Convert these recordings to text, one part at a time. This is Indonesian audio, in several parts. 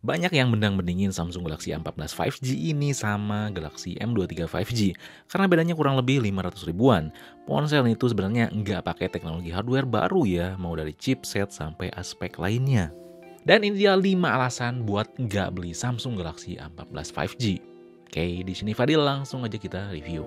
Banyak yang mending-mendingin Samsung Galaxy A14 5G ini sama Galaxy M23 5G karena bedanya kurang lebih 500 ribuan. Ponsel itu sebenarnya nggak pakai teknologi hardware baru ya, mau dari chipset sampai aspek lainnya. Dan ini dia 5 alasan buat nggak beli Samsung Galaxy A14 5G. Oke, di sini Fadil, langsung aja kita review.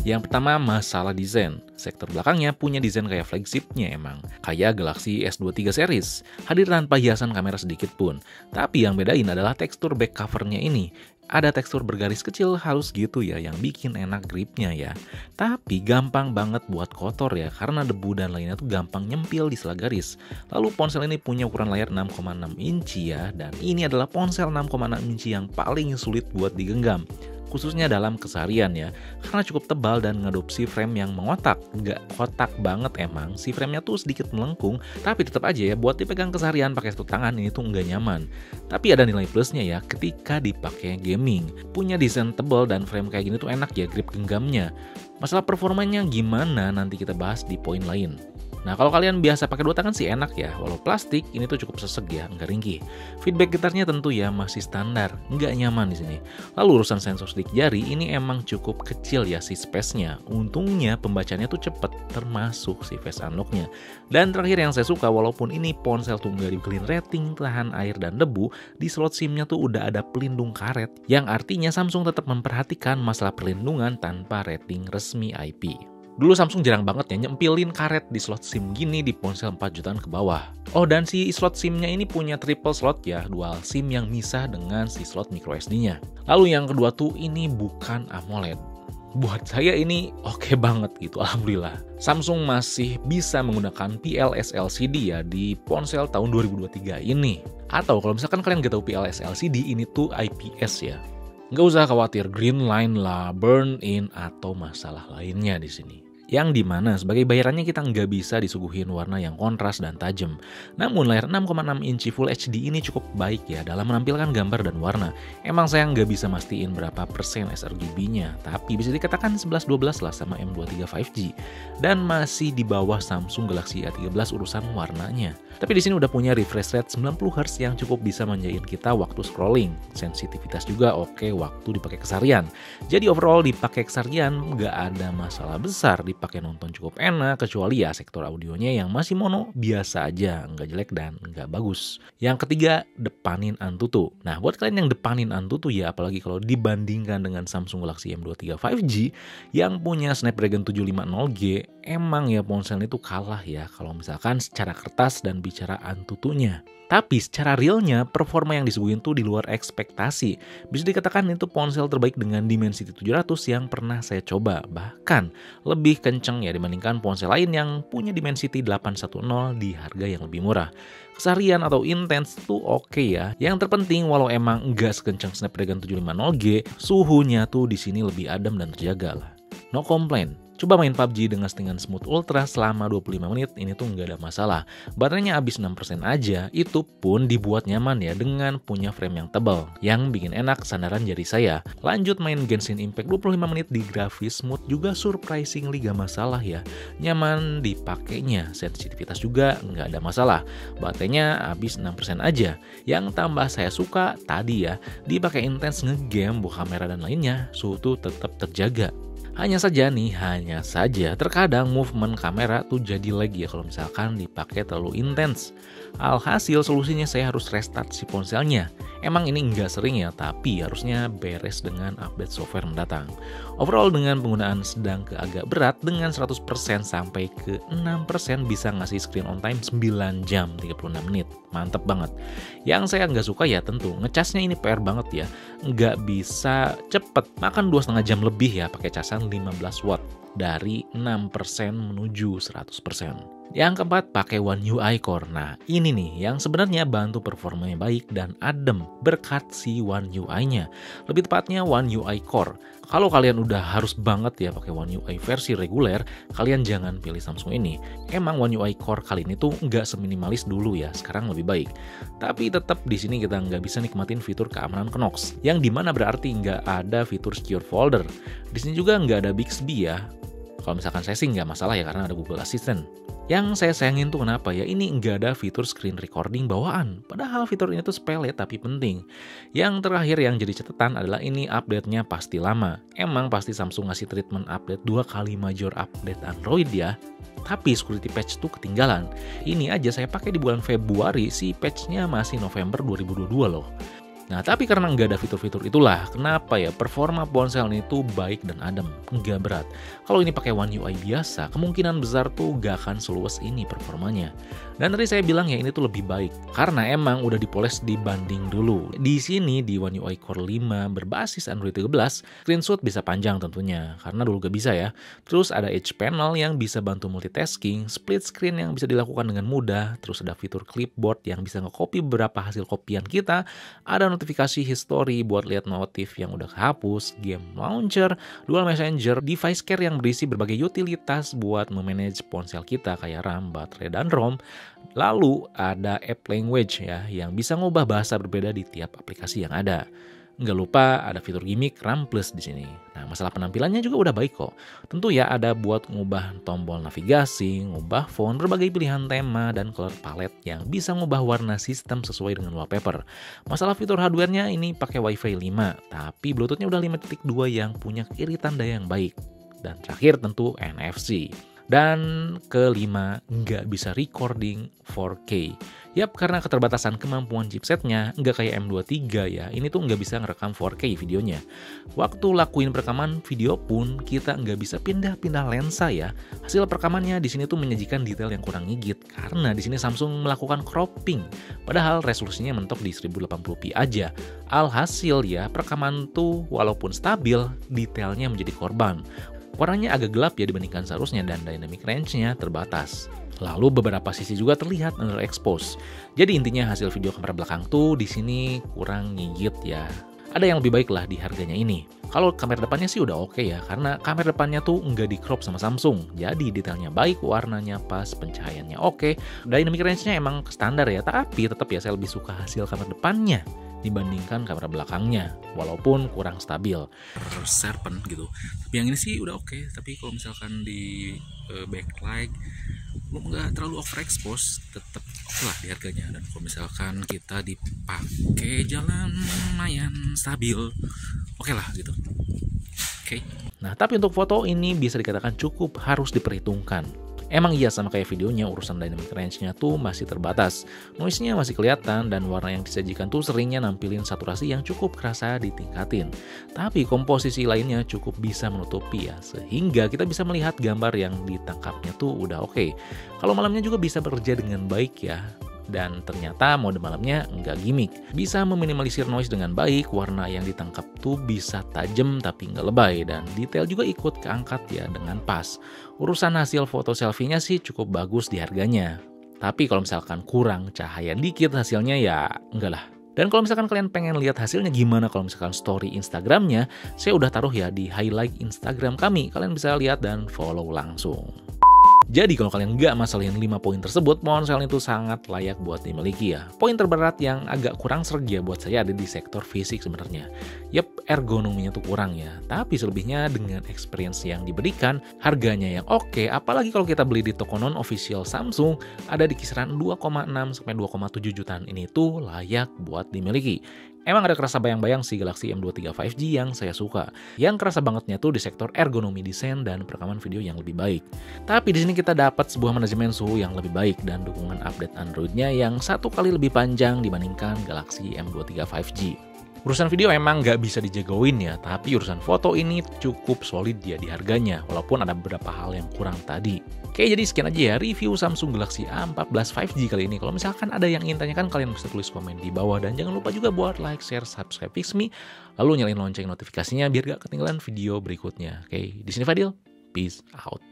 Yang pertama, masalah desain. Sektor belakangnya punya desain kayak flagshipnya emang. Kayak Galaxy S23 series. Hadir tanpa hiasan kamera sedikit pun. Tapi yang bedain adalah tekstur back covernya ini. Ada tekstur bergaris kecil halus gitu ya, yang bikin enak gripnya ya. Tapi gampang banget buat kotor ya, karena debu dan lainnya tuh gampang nyempil di sela garis. Lalu ponsel ini punya ukuran layar 6,6 inci ya, dan ini adalah ponsel 6,6 inci yang paling sulit buat digenggam. Khususnya dalam keseharian ya, karena cukup tebal dan ngadopsi frame yang mengotak. Nggak kotak banget emang, si framenya tuh sedikit melengkung, tapi tetap aja ya buat dipegang keseharian pakai satu tangan ini tuh nggak nyaman. Tapi ada nilai plusnya ya ketika dipakai gaming. Punya desain tebal dan frame kayak gini tuh enak ya grip genggamnya. Masalah performanya gimana nanti kita bahas di poin lain. Nah, kalau kalian biasa pakai dua tangan sih enak ya, walau plastik ini tuh cukup sesek ya, nggak ringkih. Feedback getarnya tentu ya masih standar, nggak nyaman di sini. Lalu urusan sensor sidik jari ini emang cukup kecil ya si space-nya. Untungnya pembacanya tuh cepet, termasuk si face unlock-nya. Dan terakhir yang saya suka, walaupun ini ponsel tuh nggak dibeliin rating tahan air dan debu, di slot SIM-nya tuh udah ada pelindung karet, yang artinya Samsung tetap memperhatikan masalah perlindungan tanpa rating resmi IP. Dulu Samsung jarang banget ya nyempilin karet di slot SIM gini di ponsel 4 jutaan ke bawah. Oh, dan si slot SIM-nya ini punya triple slot ya, dual SIM yang misah dengan si slot micro SD-nya. Lalu yang kedua tuh ini bukan AMOLED. Buat saya ini oke banget gitu, alhamdulillah. Samsung masih bisa menggunakan PLS LCD ya di ponsel tahun 2023 ini. Atau kalau misalkan kalian nggak tahu PLS LCD, ini tuh IPS ya. Nggak usah khawatir green line lah, burn in, atau masalah lainnya di sini. Yang dimana sebagai bayarannya kita nggak bisa disuguhin warna yang kontras dan tajam. Namun layar 6,6 inci Full HD ini cukup baik ya dalam menampilkan gambar dan warna. Emang saya nggak bisa mastiin berapa persen sRGB-nya, tapi bisa dikatakan 11-12 lah sama M23 5G. Dan masih di bawah Samsung Galaxy A13 urusan warnanya. Tapi di sini udah punya refresh rate 90Hz yang cukup bisa manjain kita waktu scrolling. Sensitivitas juga oke waktu dipakai keseharian. Jadi overall dipakai keseharian nggak ada masalah besar. Dipakai nonton cukup enak, kecuali ya sektor audionya yang masih mono biasa aja, nggak jelek dan nggak bagus. Yang ketiga, depanin Antutu. Nah, buat kalian yang depanin Antutu ya, apalagi kalau dibandingkan dengan Samsung Galaxy M23 5G yang punya Snapdragon 750G, emang ya ponsel itu kalah ya kalau misalkan secara kertas dan bicara Antutunya. Tapi secara realnya, performa yang disuguhin tuh di luar ekspektasi. Bisa dikatakan itu ponsel terbaik dengan Dimensity 700 yang pernah saya coba. Bahkan lebih kenceng ya dibandingkan ponsel lain yang punya Dimensity 810 di harga yang lebih murah. Keseharian atau intens tuh oke ya. Yang terpenting walau emang nggak sekencang Snapdragon 750G, suhunya tuh di sini lebih adem dan terjaga lah. No complaint. Coba main PUBG dengan settingan smooth ultra selama 25 menit, ini tuh nggak ada masalah. Baterainya habis 6% aja, itu pun dibuat nyaman ya dengan punya frame yang tebal, yang bikin enak sandaran jari saya. Lanjut main Genshin Impact 25 menit di grafis smooth juga surprisingly gak masalah ya. Nyaman dipakainya, sensitivitas juga nggak ada masalah. Baterainya habis 6% aja. Yang tambah saya suka tadi ya, dipakai intens ngegame, buka kamera dan lainnya, suhu tuh tetap terjaga. Hanya saja terkadang movement kamera tuh jadi lag ya kalau misalkan dipakai terlalu intens. Alhasil solusinya saya harus restart si ponselnya. Emang ini nggak sering ya, tapi harusnya beres dengan update software mendatang. Overall dengan penggunaan sedang ke agak berat dengan 100% sampai ke 6% bisa ngasih screen on time 9 jam 36 menit. Mantep banget. Yang saya nggak suka ya tentu ngecasnya ini PR banget ya. Nggak bisa cepet, makan 2,5 jam lebih ya pakai casan 15 watt dari 6% menuju 100%. Yang keempat, pakai One UI Core. Nah, ini nih yang sebenarnya bantu performanya baik dan adem berkat si One UI-nya. Lebih tepatnya One UI Core. Kalau kalian udah harus banget ya pakai One UI versi reguler, kalian jangan pilih Samsung ini. Emang One UI Core kali ini tuh nggak seminimalis dulu ya, sekarang lebih baik. Tapi tetap di sini kita nggak bisa nikmatin fitur keamanan Knox, yang dimana berarti nggak ada fitur secure folder. Di sini juga nggak ada Bixby ya. Kalau misalkan saya sih nggak masalah ya karena ada Google Assistant. Yang saya sayangin tuh kenapa ya, ini nggak ada fitur screen recording bawaan. Padahal fitur ini tuh sepele tapi penting. Yang terakhir yang jadi catatan adalah ini update-nya pasti lama. Emang pasti Samsung ngasih treatment update 2 kali major update Android ya. Tapi security patch tuh ketinggalan. Ini aja saya pakai di bulan Februari, si patch-nya masih November 2022 loh. Nah, tapi karena nggak ada fitur-fitur itulah, kenapa ya performa ponsel ini tuh baik dan adem, nggak berat. Kalau ini pakai One UI biasa, kemungkinan besar tuh nggak akan seluas ini performanya. Dan tadi saya bilang ya ini tuh lebih baik, karena emang udah dipoles dibanding dulu. Di sini di One UI Core 5 berbasis Android 13, screenshot bisa panjang tentunya, karena dulu gak bisa ya. Terus ada Edge Panel yang bisa bantu multitasking, split screen yang bisa dilakukan dengan mudah, terus ada fitur clipboard yang bisa nge-copy beberapa hasil kopian kita, ada notifikasi history buat lihat notif yang udah kehapus, game launcher, dual messenger, device care yang berisi berbagai utilitas buat memanage ponsel kita kayak RAM, baterai, dan ROM. Lalu ada app language ya yang bisa ngubah bahasa berbeda di tiap aplikasi yang ada. Nggak lupa ada fitur gimmick RAM Plus di sini. Nah, masalah penampilannya juga udah baik kok. Tentu ya ada buat ngubah tombol navigasi, ngubah font, berbagai pilihan tema, dan color palette yang bisa ngubah warna sistem sesuai dengan wallpaper. Masalah fitur hardware-nya ini pakai Wi-Fi 5, tapi Bluetooth-nya udah 5.2 yang punya iritan daya yang baik. Dan terakhir tentu NFC. Dan kelima, nggak bisa recording 4K. Yap, karena keterbatasan kemampuan chipsetnya, nggak kayak M23 ya, ini tuh nggak bisa ngerekam 4K videonya. Waktu lakuin perekaman video pun, kita nggak bisa pindah-pindah lensa ya. Hasil perekamannya di sini tuh menyajikan detail yang kurang ngigit, karena di sini Samsung melakukan cropping. Padahal resolusinya mentok di 1080p aja. Alhasil ya, perekaman tuh walaupun stabil, detailnya menjadi korban. Warnanya agak gelap ya dibandingkan seharusnya dan dynamic range-nya terbatas. Lalu beberapa sisi juga terlihat underexpose. Jadi intinya hasil video kamera belakang tuh di sini kurang ngigit ya. Ada yang lebih baik lah di harganya ini. Kalau kamera depannya sih udah oke ya, karena kamera depannya tuh nggak di crop sama Samsung. Jadi detailnya baik, warnanya pas, pencahayaannya oke. Dynamic range-nya emang standar ya, tapi tetap ya saya lebih suka hasil kamera depannya dibandingkan kamera belakangnya, walaupun kurang stabil. Serpent gitu. Tapi yang ini sih udah oke. Tapi kalau misalkan di backlight nggak terlalu overexpose, tetap oke lah di harganya. Dan kalau misalkan kita dipakai jalan lumayan stabil, oke lah gitu. Oke. Nah, tapi untuk foto ini bisa dikatakan cukup harus diperhitungkan. Emang iya sama kayak videonya, urusan dynamic range-nya tuh masih terbatas. Noise-nya masih kelihatan dan warna yang disajikan tuh seringnya nampilin saturasi yang cukup kerasa ditingkatin. Tapi komposisi lainnya cukup bisa menutupi ya, sehingga kita bisa melihat gambar yang ditangkapnya tuh udah oke. Kalau malamnya juga bisa bekerja dengan baik ya. Dan ternyata mode malamnya nggak gimmick. Bisa meminimalisir noise dengan baik, warna yang ditangkap tuh bisa tajam tapi nggak lebay, dan detail juga ikut keangkat ya dengan pas. Urusan hasil foto selfie-nya sih cukup bagus di harganya. Tapi kalau misalkan kurang cahaya dikit hasilnya ya enggak lah. Dan kalau misalkan kalian pengen lihat hasilnya gimana kalau misalkan story Instagramnya, saya udah taruh ya di highlight Instagram kami. Kalian bisa lihat dan follow langsung. Jadi kalau kalian nggak masalahin 5 poin tersebut, ponsel itu sangat layak buat dimiliki ya. Poin terberat yang agak kurang serja buat saya ada di sektor fisik sebenarnya. Yap, ergonominya tuh kurang ya. Tapi selebihnya dengan experience yang diberikan, harganya yang oke, apalagi kalau kita beli di toko non-official Samsung, ada di kisaran 2,6 sampai 2,7 jutaan ini tuh layak buat dimiliki. Emang ada kerasa bayang-bayang si Galaxy M23 5G yang saya suka. Yang kerasa bangetnya tuh di sektor ergonomi desain dan perekaman video yang lebih baik. Tapi di sini kita dapat sebuah manajemen suhu yang lebih baik dan dukungan update Android-nya yang 1 kali lebih panjang dibandingkan Galaxy M23 5G. Urusan video emang nggak bisa dijagoin ya, tapi urusan foto ini cukup solid ya di harganya, walaupun ada beberapa hal yang kurang tadi. Oke, jadi sekian aja ya review Samsung Galaxy A14 5G kali ini. Kalau misalkan ada yang ingin tanyakan, kalian bisa tulis komen di bawah. Dan jangan lupa juga buat like, share, subscribe Fixme, lalu nyalain lonceng notifikasinya biar gak ketinggalan video berikutnya. Oke, di sini Fadil, peace out.